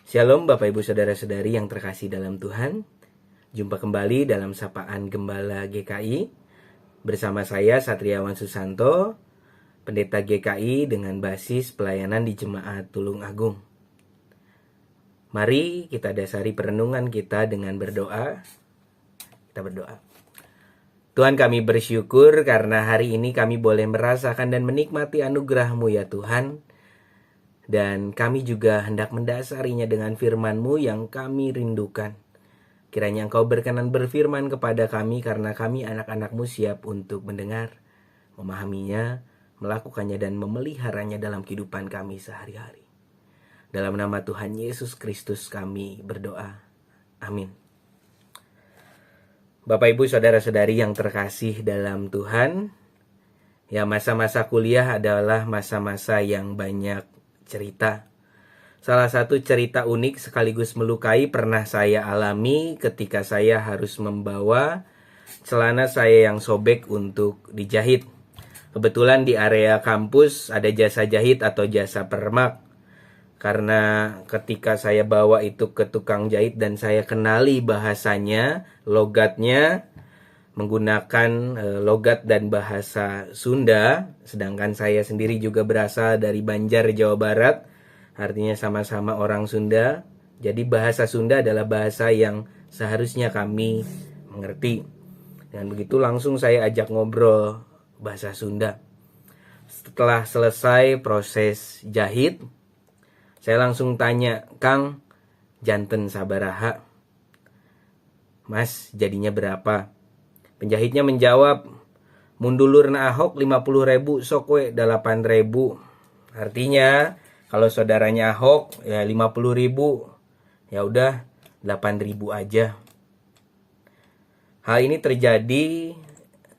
Shalom Bapak Ibu Saudara-saudari yang terkasih dalam Tuhan. Jumpa kembali dalam Sapaan Gembala GKI. Bersama saya Satriawan Susanto, Pendeta GKI dengan basis pelayanan di Jemaat Tulung Agung. Mari kita dasari perenungan kita dengan berdoa. Kita berdoa. Tuhan, kami bersyukur karena hari ini kami boleh merasakan dan menikmati anugerah-Mu ya Tuhan. Dan kami juga hendak mendasarinya dengan firman-Mu yang kami rindukan. Kiranya Engkau berkenan berfirman kepada kami karena kami anak-anak-Mu siap untuk mendengar, memahaminya, melakukannya dan memeliharanya dalam kehidupan kami sehari-hari. Dalam nama Tuhan Yesus Kristus kami berdoa. Amin. Bapak Ibu Saudara-saudari yang terkasih dalam Tuhan, ya masa-masa kuliah adalah masa-masa yang banyak cerita. Salah satu cerita unik sekaligus melukai pernah saya alami ketika saya harus membawa celana saya yang sobek untuk dijahit. Kebetulan di area kampus ada jasa jahit atau jasa permak. Karena ketika saya bawa itu ke tukang jahit dan saya kenali bahasanya, logatnya menggunakan logat dan bahasa Sunda, sedangkan saya sendiri juga berasal dari Banjar, Jawa Barat, artinya sama-sama orang Sunda. Jadi bahasa Sunda adalah bahasa yang seharusnya kami mengerti. Dan begitu langsung saya ajak ngobrol bahasa Sunda. Setelah selesai proses jahit, saya langsung tanya, "Kang, janten sabaraha? Mas, jadinya berapa?" Penjahitnya menjawab, "Mundulurna Ahok 50.000, sokwe 8.000. Artinya, kalau saudaranya Ahok ya 50.000, ya udah 8.000 aja. Hal ini terjadi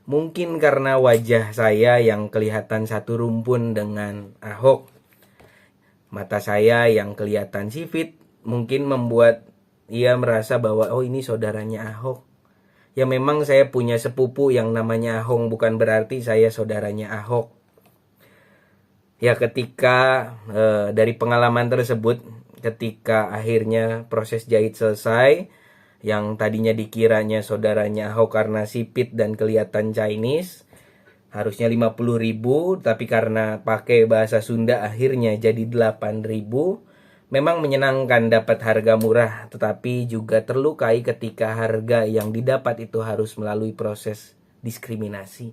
mungkin karena wajah saya yang kelihatan satu rumpun dengan Ahok. Mata saya yang kelihatan sipit mungkin membuat ia merasa bahwa oh ini saudaranya Ahok. Ya memang saya punya sepupu yang namanya Ahong, bukan berarti saya saudaranya Ahok. Ya ketika dari pengalaman tersebut, ketika akhirnya proses jahit selesai, yang tadinya dikiranya saudaranya Ahok karena sipit dan kelihatan Chinese, harusnya 50.000, tapi karena pakai bahasa Sunda akhirnya jadi 8.000. Memang menyenangkan dapat harga murah, tetapi juga terlukai ketika harga yang didapat itu harus melalui proses diskriminasi.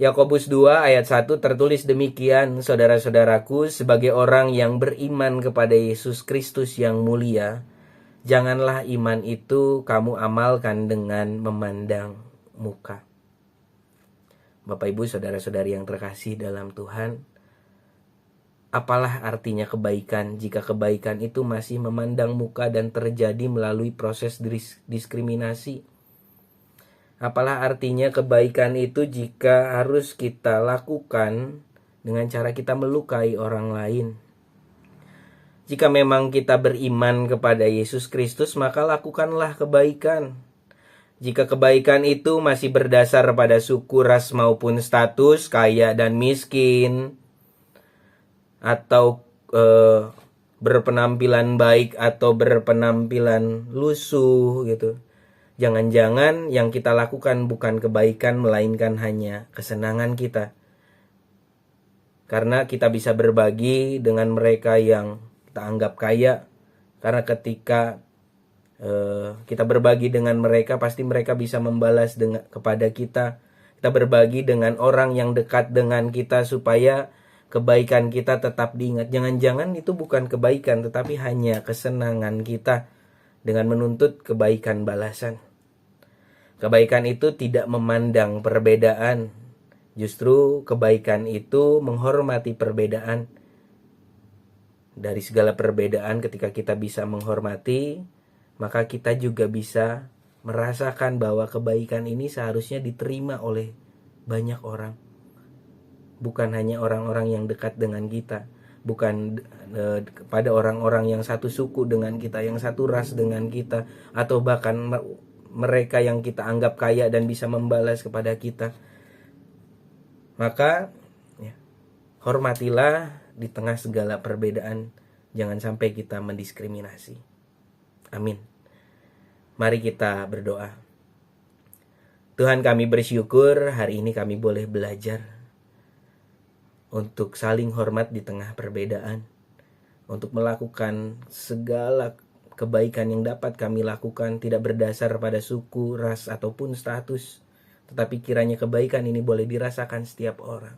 Yakobus 2 ayat 1 tertulis demikian, "Saudara-saudaraku, sebagai orang yang beriman kepada Yesus Kristus yang mulia, janganlah iman itu kamu amalkan dengan memandang muka." Bapak Ibu Saudara-saudari yang terkasih dalam Tuhan, apalah artinya kebaikan jika kebaikan itu masih memandang muka dan terjadi melalui proses diskriminasi? Apalah artinya kebaikan itu jika harus kita lakukan dengan cara kita melukai orang lain? Jika memang kita beriman kepada Yesus Kristus, maka lakukanlah kebaikan. Jika kebaikan itu masih berdasar pada suku, ras maupun status, kaya dan miskin, atau berpenampilan baik atau berpenampilan lusuh gitu, jangan-jangan yang kita lakukan bukan kebaikan melainkan hanya kesenangan kita. Karena kita bisa berbagi dengan mereka yang kita anggap kaya, karena ketika kita berbagi dengan mereka, pasti mereka bisa membalas kepada kita. Kita berbagi dengan orang yang dekat dengan kita supaya kebaikan kita tetap diingat. Jangan-jangan itu bukan kebaikan, tetapi hanya kesenangan kita dengan menuntut kebaikan balasan. Kebaikan itu tidak memandang perbedaan. Justru kebaikan itu menghormati perbedaan. Dari segala perbedaan, ketika kita bisa menghormati, maka kita juga bisa merasakan bahwa kebaikan ini seharusnya diterima oleh banyak orang. Bukan hanya orang-orang yang dekat dengan kita, bukan kepada orang-orang yang satu suku dengan kita, yang satu ras dengan kita, atau bahkan mereka yang kita anggap kaya dan bisa membalas kepada kita. Maka hormatilah di tengah segala perbedaan. Jangan sampai kita mendiskriminasi. Amin. Mari kita berdoa. Tuhan, kami bersyukur hari ini kami boleh belajar untuk saling hormat di tengah perbedaan, untuk melakukan segala kebaikan yang dapat kami lakukan tidak berdasar pada suku, ras, ataupun status, tetapi kiranya kebaikan ini boleh dirasakan setiap orang.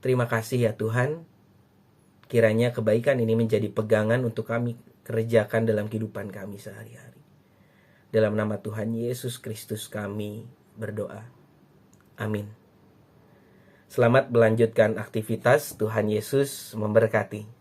Terima kasih ya Tuhan, kiranya kebaikan ini menjadi pegangan untuk kami kerjakan dalam kehidupan kami sehari-hari. Dalam nama Tuhan Yesus Kristus kami berdoa. Amin. Selamat melanjutkan aktivitas. Tuhan Yesus memberkati.